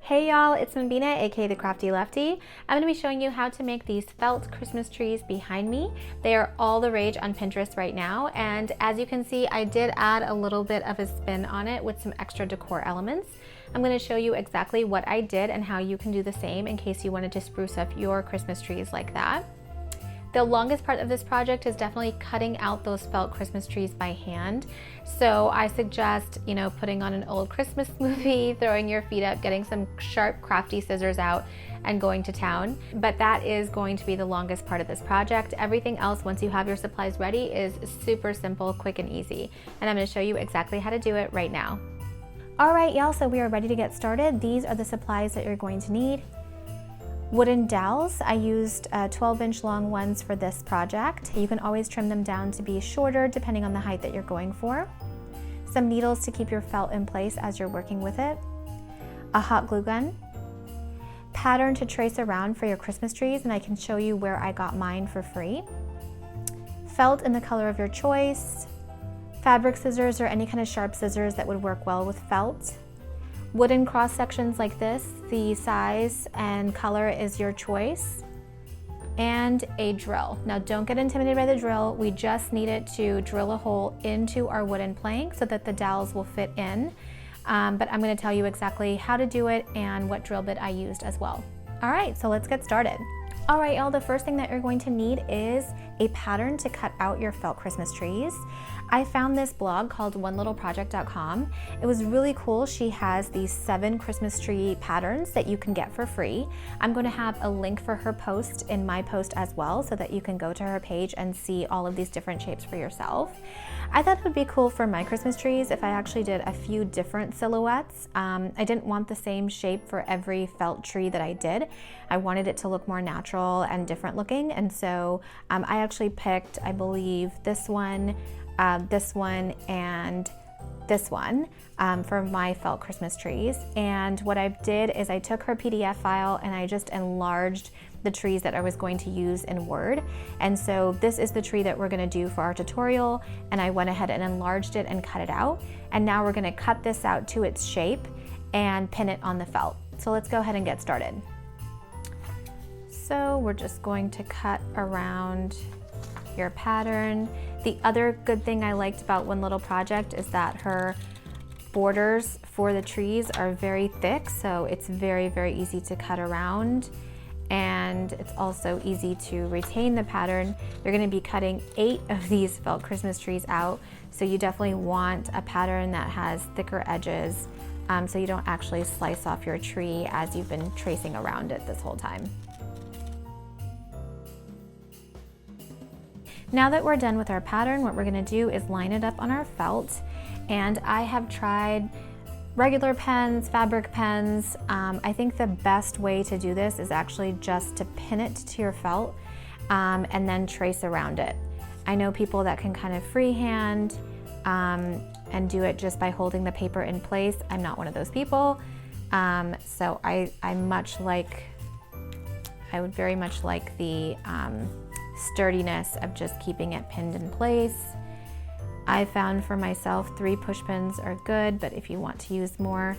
Hey y'all, it's Mbina, aka the Crafty Lefty. I'm going to be showing you how to make these felt Christmas trees behind me. They are all the rage on Pinterest right now, and as you can see, I did add a little bit of a spin on it with some extra decor elements. I'm going to show you exactly what I did and how you can do the same in case you wanted to spruce up your Christmas trees like that. The longest part of this project is definitely cutting out those felt Christmas trees by hand. So I suggest, putting on an old Christmas movie, throwing your feet up, getting some sharp, crafty scissors out, and going to town. But that is going to be the longest part of this project. Everything else, once you have your supplies ready, is super simple, quick, and easy. And I'm going to show you exactly how to do it right now. All right, y'all, so we are ready to get started. These are the supplies that you're going to need. Wooden dowels. I used 12-inch long ones for this project. You can always trim them down to be shorter depending on the height that you're going for. Some needles to keep your felt in place as you're working with it. A hot glue gun. Pattern to trace around for your Christmas trees, and I can show you where I got mine for free. Felt in the color of your choice. Fabric scissors or any kind of sharp scissors that would work well with felt. Wooden cross sections like this, the size and color is your choice, and a drill. Now don't get intimidated by the drill, we just need it to drill a hole into our wooden plank so that the dowels will fit in, but I'm going to tell you exactly how to do it and what drill bit I used as well. All right, so let's get started. All right, y'all, the first thing that you're going to need is a pattern to cut out your felt Christmas trees. I found this blog called onelittleproject.com. It was really cool. She has these 7 Christmas tree patterns that you can get for free. I'm going to have a link for her post in my post as well so that you can go to her page and see all of these different shapes for yourself. I thought it would be cool for my Christmas trees if I actually did a few different silhouettes. I didn't want the same shape for every felt tree that I did. I wanted it to look more natural and different looking, and so I actually picked, I believe, this one, and this one for my felt Christmas trees. And what I did is I took her PDF file and I just enlarged the trees that I was going to use in Word. And so this is the tree that we're going to do for our tutorial, and I went ahead and enlarged it and cut it out. And now we're going to cut this out to its shape and pin it on the felt. So let's go ahead and get started. So we're just going to cut around your pattern. The other good thing I liked about One Little Project is that her borders for the trees are very thick, so it's very, very easy to cut around, and it's also easy to retain the pattern. You're going to be cutting 8 of these felt Christmas trees out, so you definitely want a pattern that has thicker edges so you don't actually slice off your tree as you've been tracing around it this whole time. Now that we're done with our pattern, what we're going to do is line it up on our felt. And I have tried regular pens, fabric pens. I think the best way to do this is actually just to pin it to your felt and then trace around it. I know people that can kind of freehand and do it just by holding the paper in place. I'm not one of those people. So I would very much like the sturdiness of just keeping it pinned in place. I found for myself 3 push pins are good, but if you want to use more,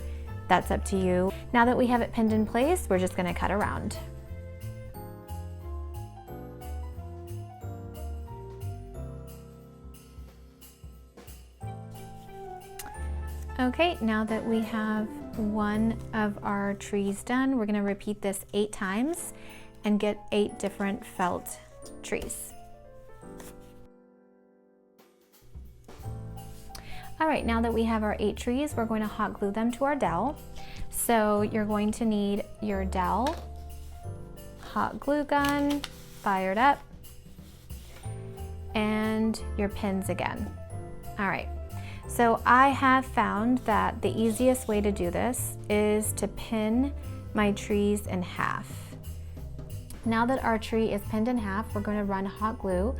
that's up to you. Now that we have it pinned in place, we're just going to cut around. Okay, now that we have one of our trees done, we're going to repeat this 8 times and get 8 different felt trees. All right, now that we have our 8 trees, we're going to hot glue them to our dowel. So you're going to need your dowel, hot glue gun, fired up, and your pins again. All right, so I have found that the easiest way to do this is to pin my trees in half. Now that our tree is pinned in half, we're going to run hot glue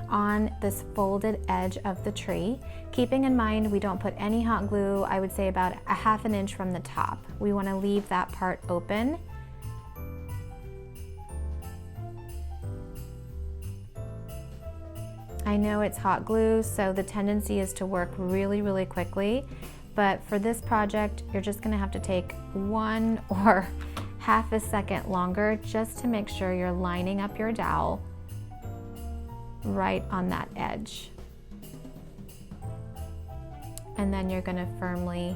on this folded edge of the tree. Keeping in mind we don't put any hot glue, I would say about a ½ inch from the top. We want to leave that part open. I know it's hot glue, so the tendency is to work really, really quickly, But for this project, you're just gonna have to take 1 or half a second longer just to make sure you're lining up your dowel right on that edge. And then you're gonna firmly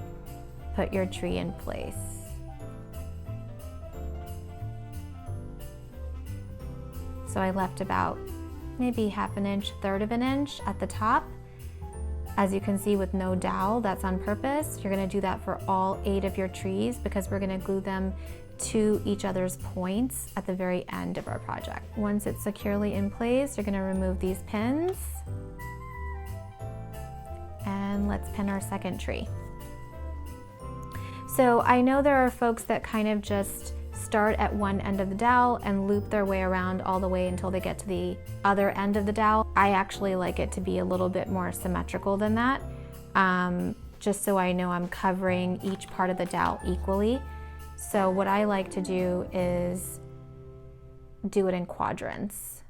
put your tree in place. So I left about maybe half an inch, 1/3 of an inch at the top. As you can see with no dowel, that's on purpose. You're gonna do that for all 8 of your trees because we're gonna glue them to each other's points at the very end of our project. Once it's securely in place, you're gonna remove these pins. And let's pin our second tree. So I know there are folks that kind of just start at one end of the dowel and loop their way around all the way until they get to the other end of the dowel. I actually like it to be a little bit more symmetrical than that, just so I know I'm covering each part of the dowel equally. So what I like to do is do it in quadrants.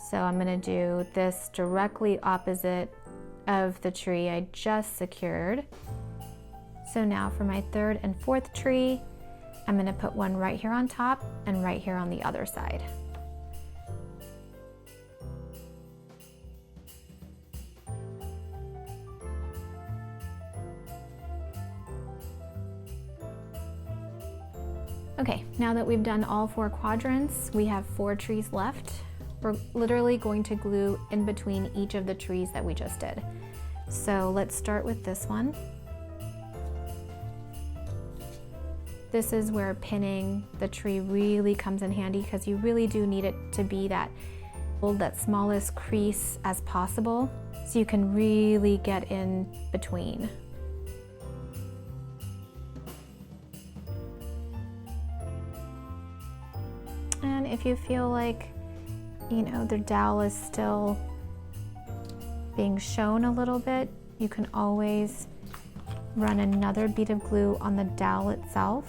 So I'm gonna do this directly opposite of the tree I just secured. So now for my 3rd and 4th tree, I'm gonna put one right here on top and right here on the other side. Okay, now that we've done all 4 quadrants, we have 4 trees left. We're literally going to glue in between each of the trees that we just did. So let's start with this one. This is where pinning the tree really comes in handy because you really do need it to be that smallest crease as possible so you can really get in between. And if you feel like, the dowel is still being shown a little bit, you can always run another bead of glue on the dowel itself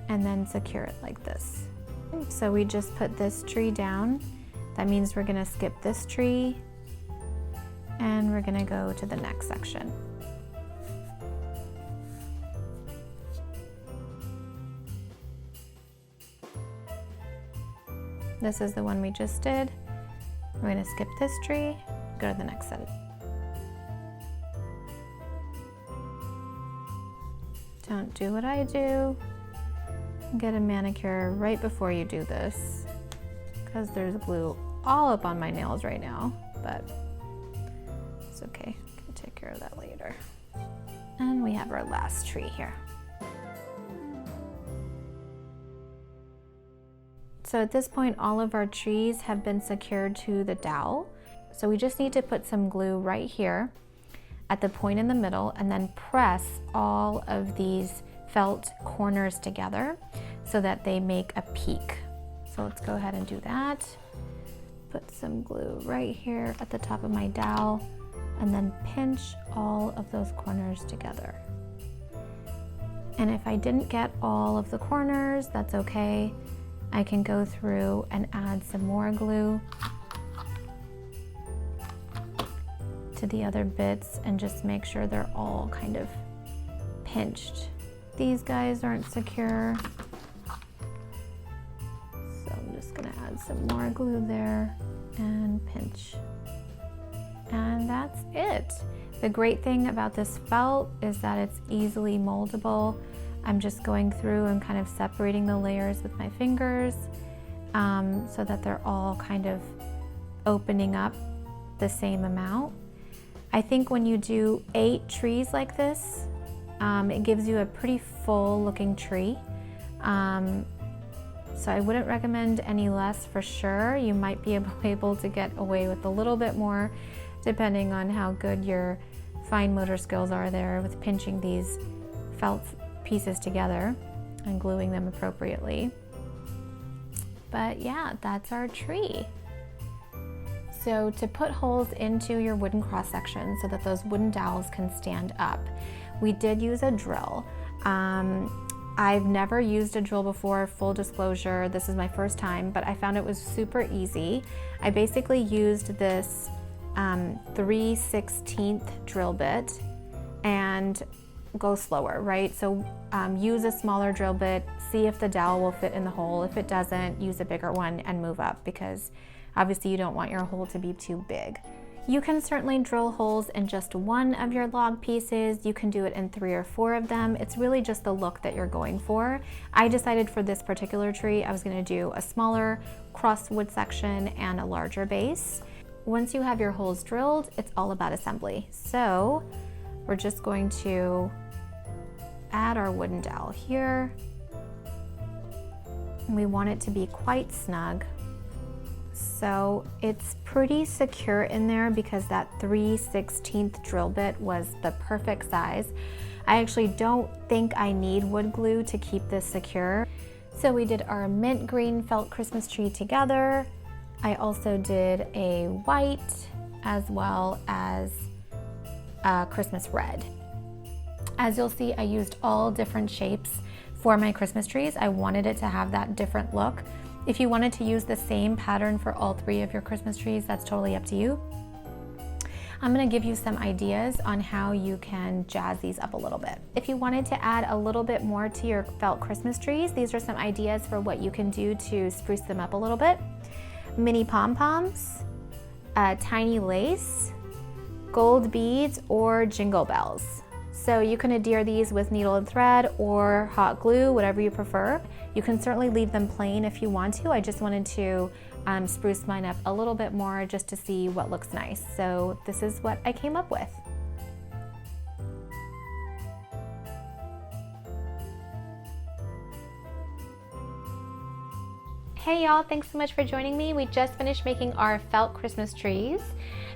and then secure it like this. So we just put this tree down. That means we're gonna skip this tree and we're gonna go to the next section. This is the one we just did. We're gonna skip this tree, go to the next set. Don't do what I do. Get a manicure right before you do this, because there's glue all up on my nails right now, but it's okay. I can take care of that later. And we have our last tree here. So at this point, all of our trees have been secured to the dowel. So we just need to put some glue right here at the point in the middle and then press all of these felt corners together so that they make a peak. So let's go ahead and do that. Put some glue right here at the top of my dowel and then pinch all of those corners together. And if I didn't get all of the corners, that's okay. I can go through and add some more glue to the other bits and just make sure they're all kind of pinched. These guys aren't secure, so I'm just gonna add some more glue there and pinch. And that's it. The great thing about this felt is that it's easily moldable. I'm just going through and kind of separating the layers with my fingers so that they're all kind of opening up the same amount. I think when you do 8 trees like this, it gives you a pretty full looking tree. So I wouldn't recommend any less for sure. You might be able to get away with a little bit more depending on how good your fine motor skills are there with pinching these felt pieces together and gluing them appropriately. But yeah, that's our tree. So to put holes into your wooden cross section so that those wooden dowels can stand up, we did use a drill. I've never used a drill before, full disclosure, this is my first time, but I found it was super easy. I basically used this 3/16 drill bit and go slower, right? So use a smaller drill bit, see if the dowel will fit in the hole. If it doesn't, use a bigger one and move up, because obviously you don't want your hole to be too big. You can certainly drill holes in just one of your log pieces. You can do it in 3 or 4 of them. It's really just the look that you're going for. I decided for this particular tree, I was gonna do a smaller crosswood section and a larger base. Once you have your holes drilled, it's all about assembly. So we're just going to add our wooden dowel here. And we want it to be quite snug. So it's pretty secure in there because that 3/16 drill bit was the perfect size. I actually don't think I need wood glue to keep this secure. So we did our mint green felt Christmas tree together. I also did a white as well as Christmas red. As you'll see, I used all different shapes for my Christmas trees. I wanted it to have that different look. If you wanted to use the same pattern for all 3 of your Christmas trees, that's totally up to you. I'm gonna give you some ideas on how you can jazz these up a little bit. If you wanted to add a little bit more to your felt Christmas trees, these are some ideas for what you can do to spruce them up a little bit. Mini pom-poms, tiny lace, gold beads, or jingle bells. So you can adhere these with needle and thread or hot glue, whatever you prefer. You can certainly leave them plain if you want to. I just wanted to spruce mine up a little bit more just to see what looks nice. So this is what I came up with. Hey y'all, thanks so much for joining me. We just finished making our felt Christmas trees.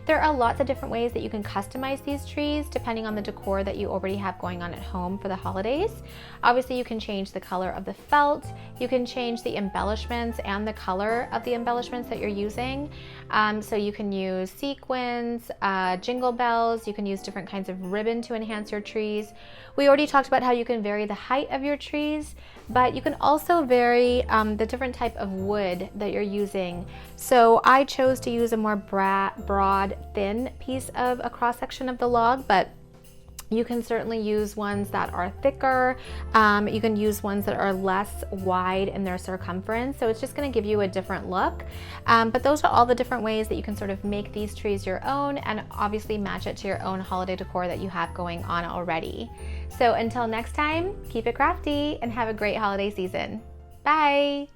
There are lots of different ways that you can customize these trees depending on the decor that you already have going on at home for the holidays. Obviously, you can change the color of the felt, you can change the embellishments and the color of the embellishments that you're using. So you can use sequins, jingle bells, you can use different kinds of ribbon to enhance your trees. We already talked about how you can vary the height of your trees, but you can also vary the different type of wood that you're using. So I chose to use a more broad, thin piece of a cross section of the log, but you can certainly use ones that are thicker. You can use ones that are less wide in their circumference. So it's just gonna give you a different look. But those are all the different ways that you can sort of make these trees your own and obviously match it to your own holiday decor that you have going on already. So until next time, keep it crafty and have a great holiday season. Bye.